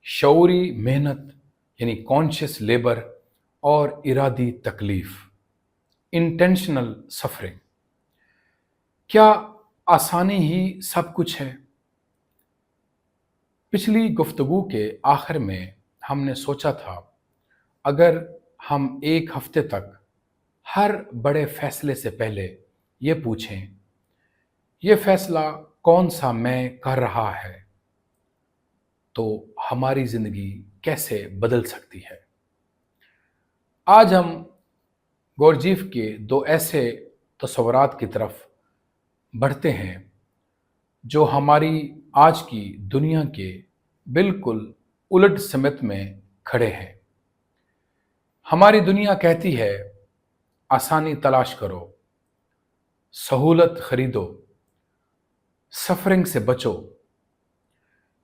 शऊरी मेहनत यानी conscious labour और इरादी तकलीफ, इंटेंशनल सफरिंग। क्या आसानी ही सब कुछ है? पिछली गुफ्तगू के आखिर में हमने सोचा था, अगर हम एक हफ्ते तक हर बड़े फैसले से पहले ये पूछें, ये फैसला कौन सा मैं कर रहा है, तो हमारी ज़िंदगी कैसे बदल सकती है। आज हम गुरजीफ के दो ऐसे तस्वुरात की तरफ बढ़ते हैं जो हमारी आज की दुनिया के बिल्कुल उलट सिमत में खड़े हैं। हमारी दुनिया कहती है, आसानी तलाश करो, सहूलत खरीदो, सफरिंग से बचो।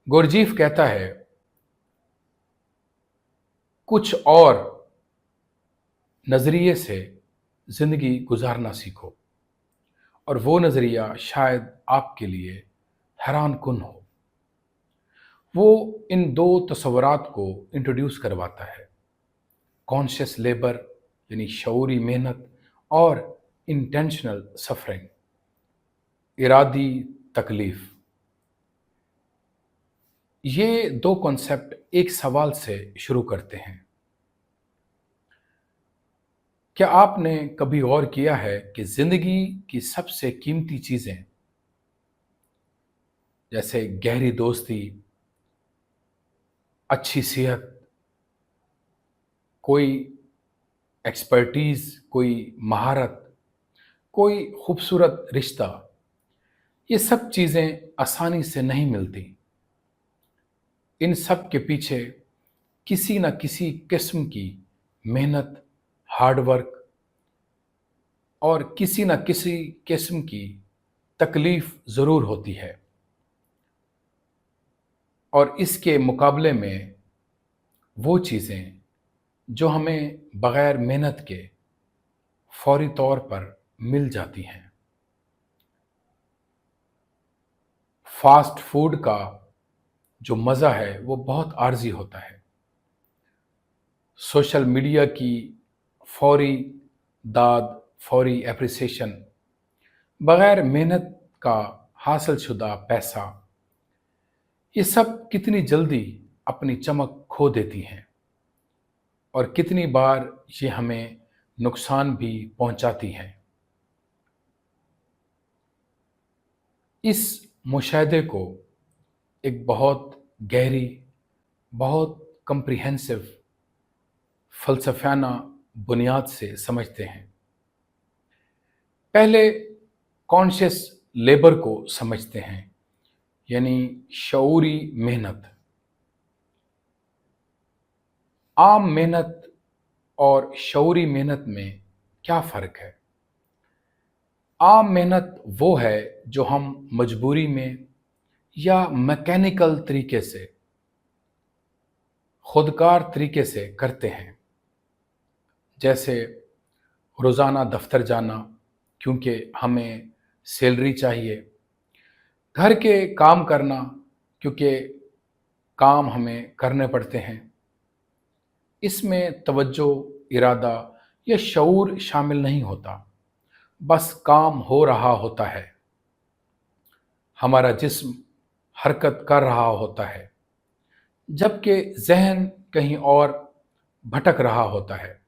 गुरजीफ कहता है, कुछ और नज़रिए से ज़िंदगी गुजारना सीखो, और वो नज़रिया शायद आपके लिए हैरान कुन हो। वो इन दो तस्वुरात को इंट्रोड्यूस करवाता है, कॉन्शियस लेबर यानी शऊरी मेहनत और इंटेंशनल सफरिंग, इरादी तकलीफ। ये दो कॉन्सेप्ट एक सवाल से शुरू करते हैं। क्या आपने कभी गौर किया है कि ज़िंदगी की सबसे कीमती चीज़ें, जैसे गहरी दोस्ती, अच्छी सेहत, कोई एक्सपर्टीज़, कोई महारत, कोई खूबसूरत रिश्ता, ये सब चीज़ें आसानी से नहीं मिलती। इन सब के पीछे किसी न किसी किस्म की मेहनत, हार्ड वर्क और किसी न किसी किस्म की तकलीफ ज़रूर होती है। और इसके मुकाबले में वो चीज़ें जो हमें बग़ैर मेहनत के फौरी तौर पर मिल जाती हैं। फास्ट फूड का जो मज़ा है वो बहुत आर्जी होता है। सोशल मीडिया की फौरी दाद, फौरी एप्रिसिएशन, बग़ैर मेहनत का हासिल शुदा पैसा, ये सब कितनी जल्दी अपनी चमक खो देती हैं और कितनी बार ये हमें नुकसान भी पहुंचाती हैं। इस मुशाहदे को एक बहुत गहरी, बहुत कम्प्रिहेंसिव फ़लसफ़ाना बुनियाद से समझते हैं। पहले कॉन्शियस लेबर को समझते हैं, यानी शऊरी मेहनत। आम मेहनत और शऊरी मेहनत में क्या फ़र्क है? आम मेहनत वो है जो हम मजबूरी में या मैकेनिकल तरीके से, खुदकार तरीके से करते हैं, जैसे रोज़ाना दफ्तर जाना क्योंकि हमें सैलरी चाहिए, घर के काम करना क्योंकि काम हमें करने पड़ते हैं। इसमें तवज्जो, इरादा या शऊर शामिल नहीं होता, बस काम हो रहा होता है, हमारा जिस्म हरकत कर रहा होता है, जबकि जहन कहीं और भटक रहा होता है।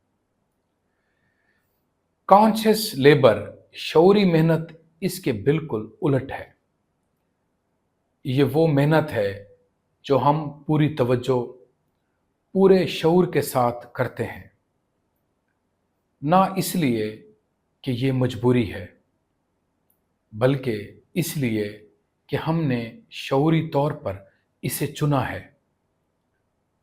कॉन्शियस लेबर, शऊरी मेहनत, इसके बिल्कुल उलट है। ये वो मेहनत है जो हम पूरी तवज्जो, पूरे शऊर के साथ करते हैं, ना इसलिए कि ये मजबूरी है, बल्कि इसलिए कि हमने शऊरी तौर पर इसे चुना है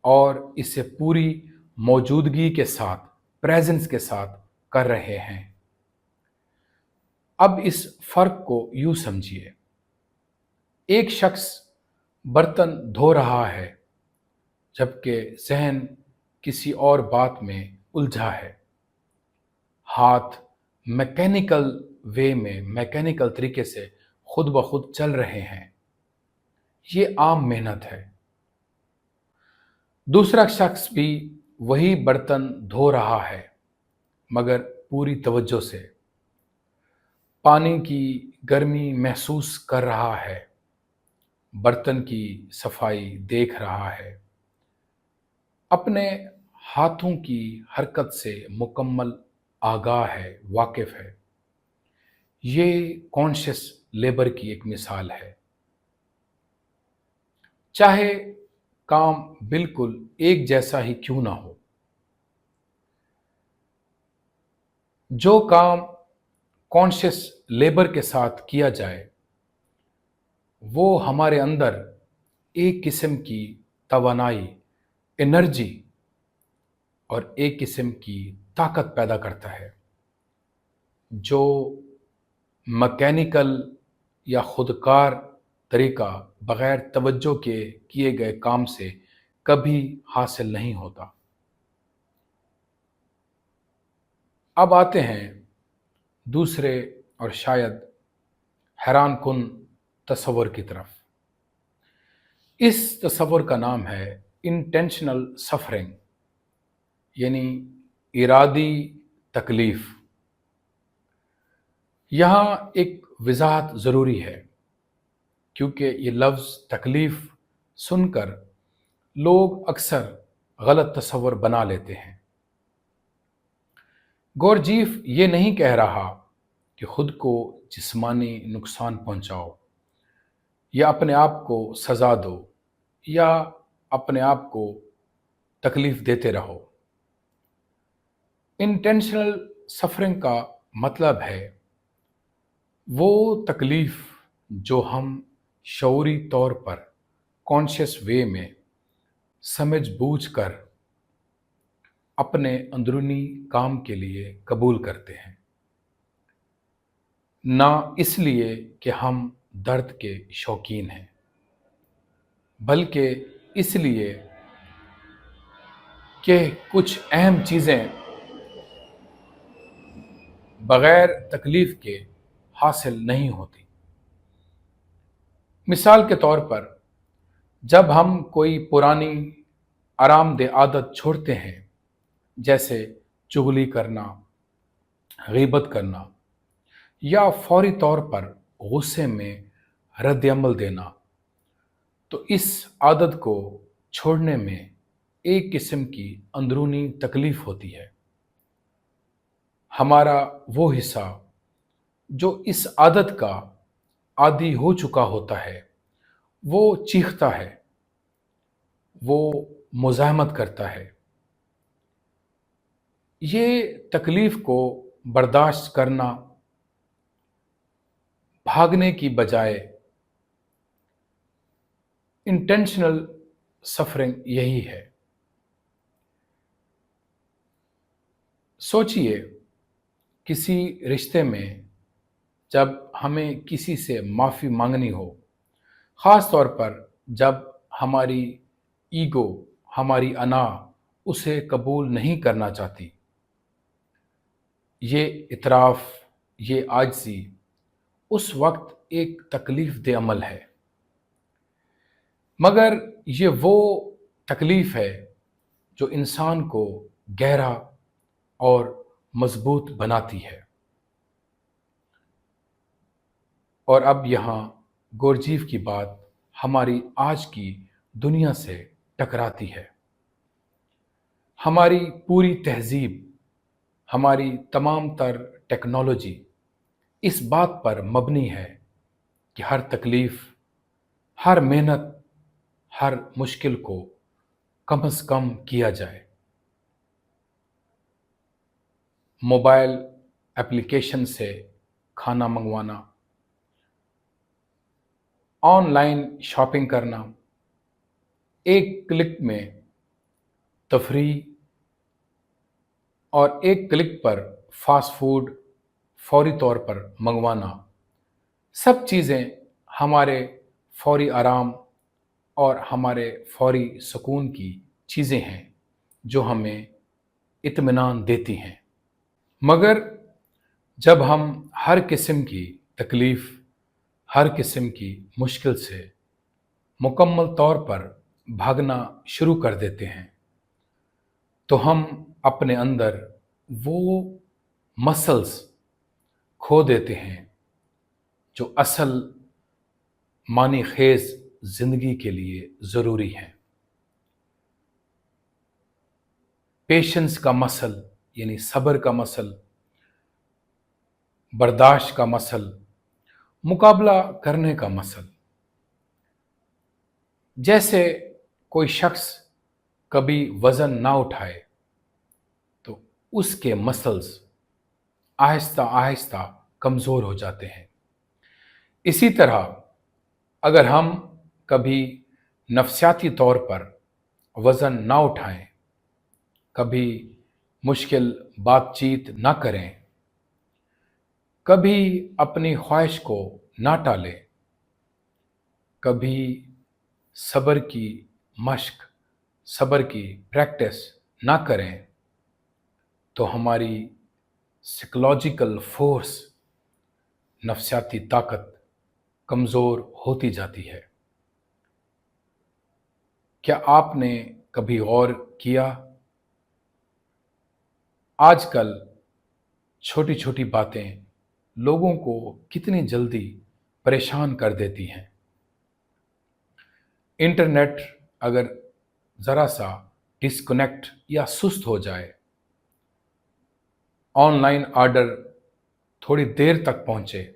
और इसे पूरी मौजूदगी के साथ, प्रेजेंस के साथ कर रहे हैं। अब इस फ़र्क को यूँ समझिए, एक शख्स बर्तन धो रहा है जबकि ज़हन किसी और बात में उलझा है। हाथ मैकेनिकल वे में, मैकेनिकल तरीके से खुद ब खुद चल रहे हैं। ये आम मेहनत है। दूसरा शख्स भी वही बर्तन धो रहा है, मगर पूरी तवज्जो से। पानी की गर्मी महसूस कर रहा है, बर्तन की सफाई देख रहा है, अपने हाथों की हरकत से मुकम्मल आगाह है, वाकिफ है। ये कॉन्शियस लेबर की एक मिसाल है। चाहे काम बिल्कुल एक जैसा ही क्यों ना हो, जो काम कॉन्शियस लेबर के साथ किया जाए, वो हमारे अंदर एक किस्म की तवानाई, एनर्जी और एक किस्म की ताकत पैदा करता है, जो मैकेनिकल या खुदकार तरीका बगैर तवज्जो के किए गए काम से कभी हासिल नहीं होता। अब आते हैं दूसरे और शायद हैरान कुन तस्वर की तरफ। इस तस्वर का नाम है इंटेंशनल सफरिंग, यानी इरादी तकलीफ। यहाँ एक वजाहत ज़रूरी है, क्योंकि ये लफ्ज़ तकलीफ़ सुनकर लोग अक्सर गलत तस्वर बना लेते हैं। गौरजीफ ये नहीं कह रहा कि खुद को जिस्मानी नुकसान पहुंचाओ, या अपने आप को सज़ा दो, या अपने आप को तकलीफ़ देते रहो। इंटेंशनल सफरिंग का मतलब है वो तकलीफ़ जो हम शऊरी तौर पर, कॉन्शियस वे में समझ बूझ कर अपने अंदरूनी काम के लिए कबूल करते हैं, ना इसलिए कि हम दर्द के शौकीन हैं, बल्कि इसलिए कि कुछ अहम चीज़ें बग़ैर तकलीफ़ के हासिल नहीं होती। मिसाल के तौर पर, जब हम कोई पुरानी आरामदेह आदत छोड़ते हैं, जैसे चुगली करना, गीबत करना, या फौरी तौर पर गुस्से में रद्द अमल देना, तो इस आदत को छोड़ने में एक किस्म की अंदरूनी तकलीफ होती है। हमारा वो हिस्सा जो इस आदत का आदी हो चुका होता है, वो चीखता है, वो मुज़ाहमत करता है। ये तकलीफ को बर्दाश्त करना, भागने की बजाय इंटेंशनल सफरिंग यही है। सोचिए, किसी रिश्ते में जब हमें किसी से माफ़ी मांगनी हो, ख़ास तौर पर जब हमारी ईगो, हमारी अना उसे कबूल नहीं करना चाहती, ये इतराफ़, ये आजिज़ी उस वक्त एक तकलीफ़ दे अमल है, मगर ये वो तकलीफ़ है जो इंसान को गहरा और मजबूत बनाती है। और अब यहाँ गुरजीफ की बात हमारी आज की दुनिया से टकराती है। हमारी पूरी तहजीब, हमारी तमाम तर टेक्नोलॉजी इस बात पर मबनी है कि हर तकलीफ़, हर मेहनत, हर मुश्किल को कम से कम किया जाए। मोबाइल एप्लीकेशन से खाना मंगवाना, ऑनलाइन शॉपिंग करना, एक क्लिक में तफरीह, और एक क्लिक पर फास्ट फूड फौरी तौर पर मंगवाना, सब चीज़ें हमारे फौरी आराम और हमारे फौरी सुकून की चीज़ें हैं जो हमें इत्मीनान देती हैं। मगर जब हम हर किस्म की तकलीफ़, हर किस्म की मुश्किल से मुकम्मल तौर पर بھاگنا شروع کر دیتے ہیں تو ہم اپنے اندر وہ مسلز کھو دیتے ہیں جو اصل معنی خیز زندگی کے لیے ضروری ہیں۔ پیشنس کا مسل یعنی صبر کا مسل، برداشت کا مسل، مقابلہ کرنے کا مسل۔ جیسے کوئی شخص کبھی وزن نہ اٹھائے تو اس کے مسلز آہستہ آہستہ کمزور ہو جاتے ہیں۔ اسی طرح اگر ہم کبھی نفسیاتی طور پر وزن نہ اٹھائیں، کبھی مشکل بات چیت نہ کریں، کبھی اپنی خواہش کو نہ ٹالیں، کبھی صبر کی مشق، صبر کی پریکٹس نہ کریں، تو ہماری سائیکولوجیکل فورس، نفسیاتی طاقت کمزور ہوتی جاتی ہے۔ کیا آپ نے کبھی غور کیا؟ آج کل چھوٹی چھوٹی باتیں لوگوں کو کتنی جلدی پریشان کر دیتی ہیں۔ انٹرنیٹ اگر ذرا سا ڈسکنیکٹ یا سست ہو جائے، آن لائن آرڈر تھوڑی دیر تک پہنچے،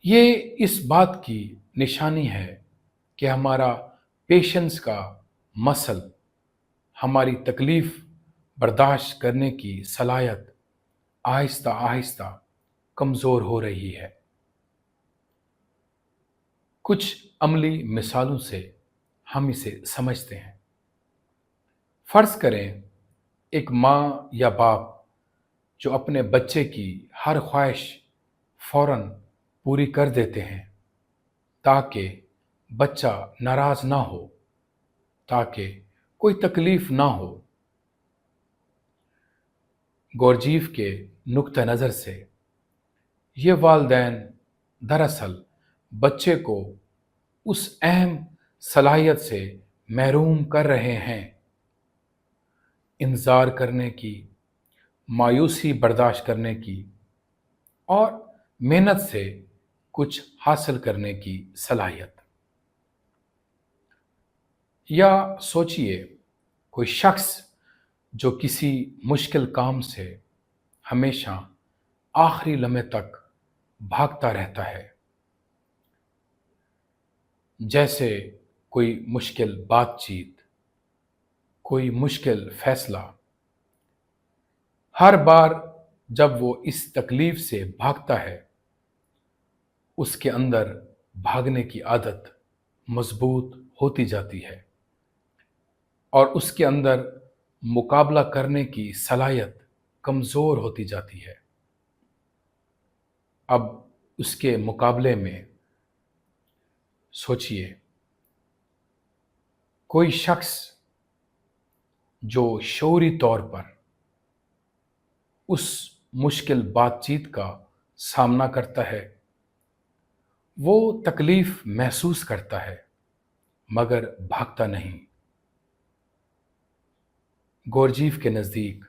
یہ اس بات کی نشانی ہے کہ ہمارا پیشنس کا مسل، ہماری تکلیف برداشت کرنے کی صلاحیت آہستہ آہستہ کمزور ہو رہی ہے۔ کچھ عملی مثالوں سے ہم اسے سمجھتے ہیں۔ فرض کریں ایک ماں یا باپ جو اپنے بچے کی ہر خواہش فوراً پوری کر دیتے ہیں تاکہ بچہ ناراض نہ ہو، تاکہ کوئی تکلیف نہ ہو۔ گورجیف کے نقطہ نظر سے یہ والدین دراصل بچے کو اس اہم صلاحیت سے محروم کر رہے ہیں، انتظار کرنے کی، مایوسی برداشت کرنے کی اور محنت سے کچھ حاصل کرنے کی صلاحیت۔ یا سوچئے کوئی شخص جو کسی مشکل کام سے ہمیشہ آخری لمحے تک بھاگتا رہتا ہے، جیسے کوئی مشکل بات چیت، کوئی مشکل فیصلہ۔ ہر بار جب وہ اس تکلیف سے بھاگتا ہے، اس کے اندر بھاگنے کی عادت مضبوط ہوتی جاتی ہے اور اس کے اندر مقابلہ کرنے کی صلاحیت کمزور ہوتی جاتی ہے۔ اب اس کے مقابلے میں سوچئے کوئی شخص جو شعوری طور پر اس مشکل بات چیت کا سامنا کرتا ہے، وہ تکلیف محسوس کرتا ہے مگر بھاگتا نہیں۔ گورجیف کے نزدیک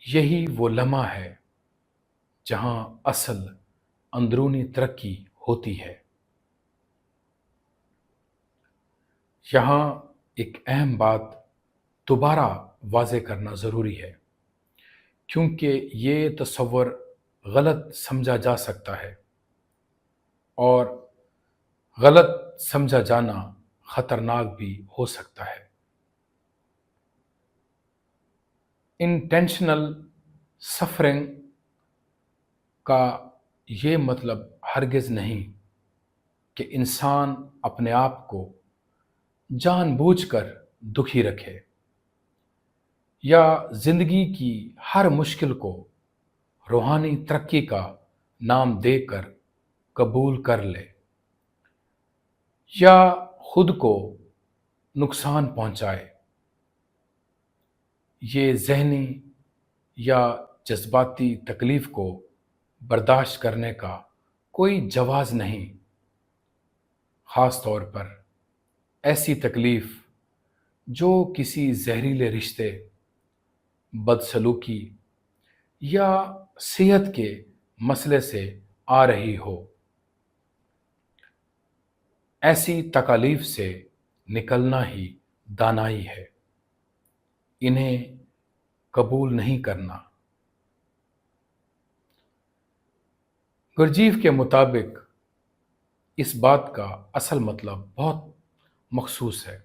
یہی وہ لمحہ ہے جہاں اصل اندرونی ترقی ہوتی ہے۔ یہاں ایک اہم بات دوبارہ واضح کرنا ضروری ہے، کیونکہ یہ تصور غلط سمجھا جا سکتا ہے اور غلط سمجھا جانا خطرناک بھی ہو سکتا ہے۔ انٹینشنل سفرنگ کا یہ مطلب ہرگز نہیں کہ انسان اپنے آپ کو جان بوجھ کر دکھی رکھے یا زندگی کی ہر مشکل کو روحانی ترقی کا نام دے کر قبول کر لے یا خود کو نقصان پہنچائے۔ یہ ذہنی یا جذباتی تکلیف کو برداشت کرنے کا کوئی جواز نہیں، خاص طور پر ایسی تکلیف جو کسی زہریلے رشتے، بدسلوکی یا صحت کے مسئلے سے آ رہی ہو، ایسی تکالیف سے نکلنا ہی دانائی ہے، انہیں قبول نہیں کرنا۔ گرجیف کے مطابق اس بات کا اصل مطلب بہت مخصوص ہے۔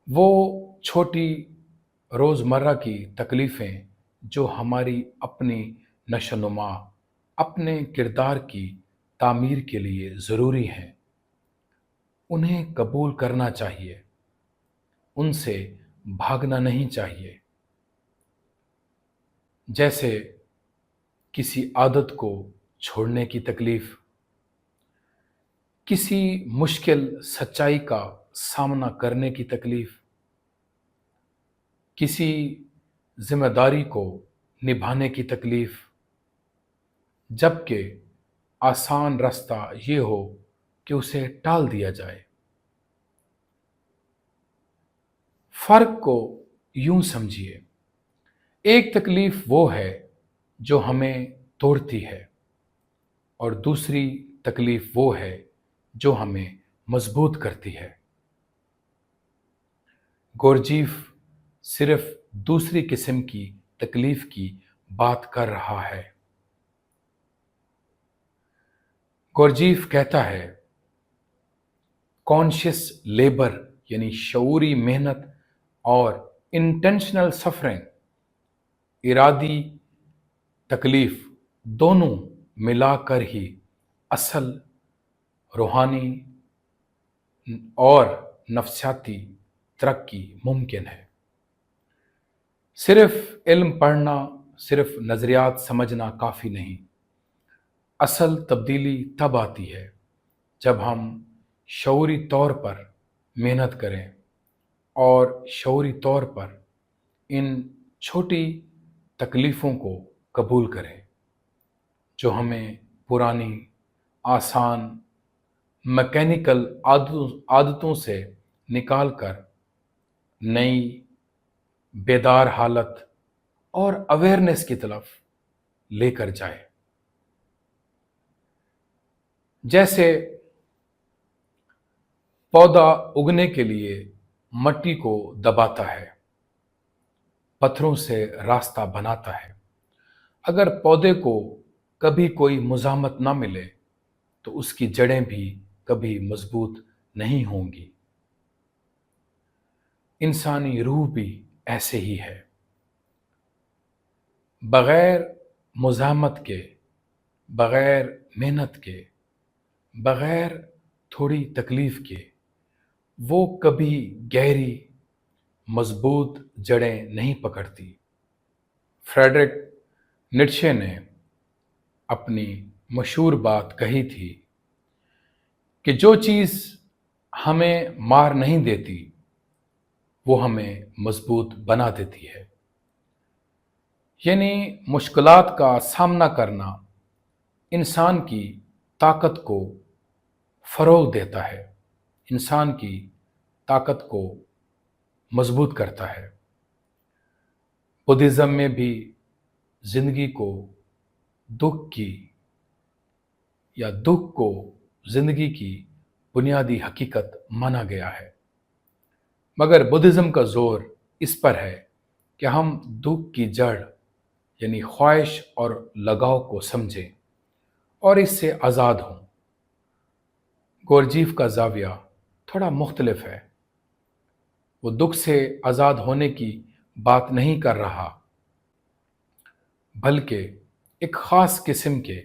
وہ چھوٹی روزمرہ کی تکلیفیں جو ہماری اپنی نشو و نما، اپنے کردار کی تعمیر کے لیے ضروری ہیں، انہیں قبول کرنا چاہیے، ان سے بھاگنا نہیں چاہیے۔ جیسے کسی عادت کو چھوڑنے کی تکلیف، کسی مشکل سچائی کا سامنا کرنے کی تکلیف، کسی ذمہ داری کو نبھانے کی تکلیف، جبکہ آسان راستہ یہ ہو کہ اسے ٹال دیا جائے۔ فرق کو یوں سمجھیے، ایک تکلیف وہ ہے جو ہمیں توڑتی ہے، اور دوسری تکلیف وہ ہے جو ہمیں مضبوط کرتی ہے۔ گورجیف صرف دوسری قسم کی تکلیف کی بات کر رہا ہے۔ گورجیف کہتا ہے، کانشیس لیبر یعنی شعوری محنت اور انٹینشنل سفرنگ، ارادی تکلیف، دونوں ملا کر ہی اصل روحانی اور نفسیاتی ترقی ممکن ہے۔ صرف علم پڑھنا، صرف نظریات سمجھنا کافی نہیں۔ اصل تبدیلی تب آتی ہے جب ہم شعوری طور پر محنت کریں اور شعوری طور پر ان چھوٹی تکلیفوں کو قبول کریں جو ہمیں پرانی، آسان، میکینیکل عادتوں سے نکال کر نئی بیدار حالت اور اویئرنیس کی طرف لے کر جائے۔ جیسے پودا اگنے کے لیے مٹی کو دباتا ہے، پتھروں سے راستہ بناتا ہے، اگر پودے کو کبھی کوئی مزاحمت نہ ملے تو اس کی جڑیں بھی کبھی مضبوط نہیں ہوں گی۔ انسانی روح بھی ایسے ہی ہے، بغیر مزاحمت کے، بغیر محنت کے، بغیر تھوڑی تکلیف کے، وہ کبھی گہری مضبوط جڑیں نہیں پکڑتی۔ فریڈرک نیٹشے نے اپنی مشہور بات کہی تھی کہ جو چیز ہمیں مار نہیں دیتی وہ ہمیں مضبوط بنا دیتی ہے۔ یعنی مشکلات کا سامنا کرنا انسان کی طاقت کو فروغ دیتا ہے، انسان کی طاقت کو مضبوط کرتا ہے۔ بدھزم میں بھی زندگی کو دکھ کو زندگی کی بنیادی حقیقت مانا گیا ہے، مگر بدھزم کا زور اس پر ہے کہ ہم دکھ کی جڑ یعنی خواہش اور لگاؤ کو سمجھیں اور اس سے آزاد ہوں۔ گورجیف کا زاویہ تھوڑا مختلف ہے، وہ دکھ سے آزاد ہونے کی بات نہیں کر رہا، بلکہ ایک خاص قسم کے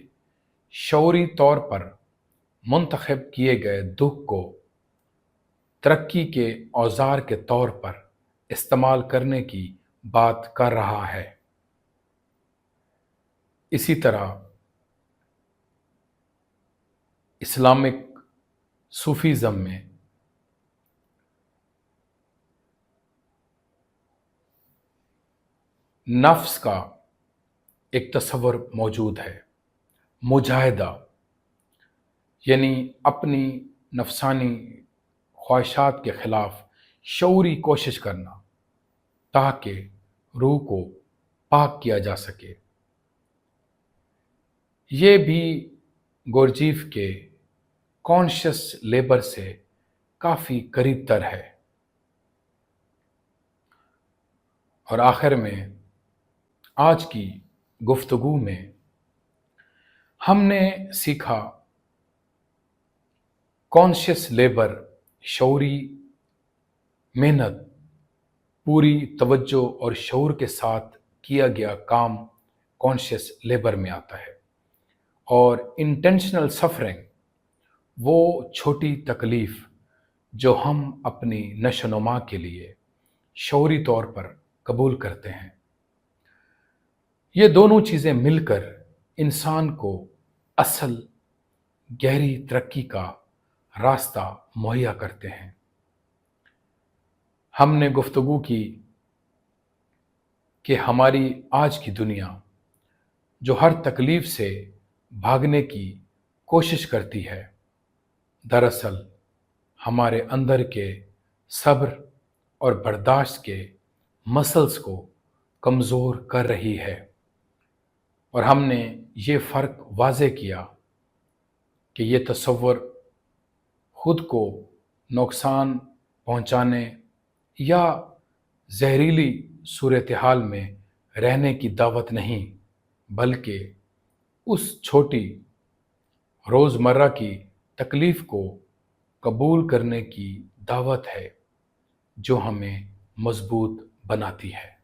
شعوری طور پر منتخب کیے گئے دکھ کو ترقی کے اوزار کے طور پر استعمال کرنے کی بات کر رہا ہے۔ اسی طرح اسلامک صوفیزم میں نفس کا ایک تصور موجود ہے، مجاہدہ، یعنی اپنی نفسانی ख्वाहिशात के खिलाफ शऊरी कोशिश करना ताकि रूह को पाक किया जा सके। ये भी गुरजीफ के कॉन्शियस लेबर से काफ़ी करीब तर है। और आखिर में आज की गुफ्तगू में हमने सीखा कॉन्शियस लेबर, शऊरी मेहनत, पूरी तवज्जो और शऊर के साथ किया गया काम कॉन्शियस लेबर में आता है। और इंटेंशनल सफरिंग वो छोटी तकलीफ़ जो हम अपनी नशोनुमा के लिए शऊरी तौर पर कबूल करते हैं। ये दोनों चीज़ें मिलकर इंसान को असल गहरी तरक्की का रास्ता मुहैया करते हैं। हमने गुफ्तगू की कि हमारी आज की दुनिया जो हर तकलीफ़ से भागने की कोशिश करती है, दरअसल हमारे अंदर के सब्र और बर्दाश्त के मसल्स को कमज़ोर कर रही है। और हमने ये फ़र्क वाज़े किया कि ये तसव्वुर ख़ुद को नुकसान पहुंचाने या जहरीली सूरत हाल में रहने की दावत नहीं, बल्कि उस छोटी रोज़मर्रा की तकलीफ़ को कबूल करने की दावत है जो हमें मज़बूत बनाती है।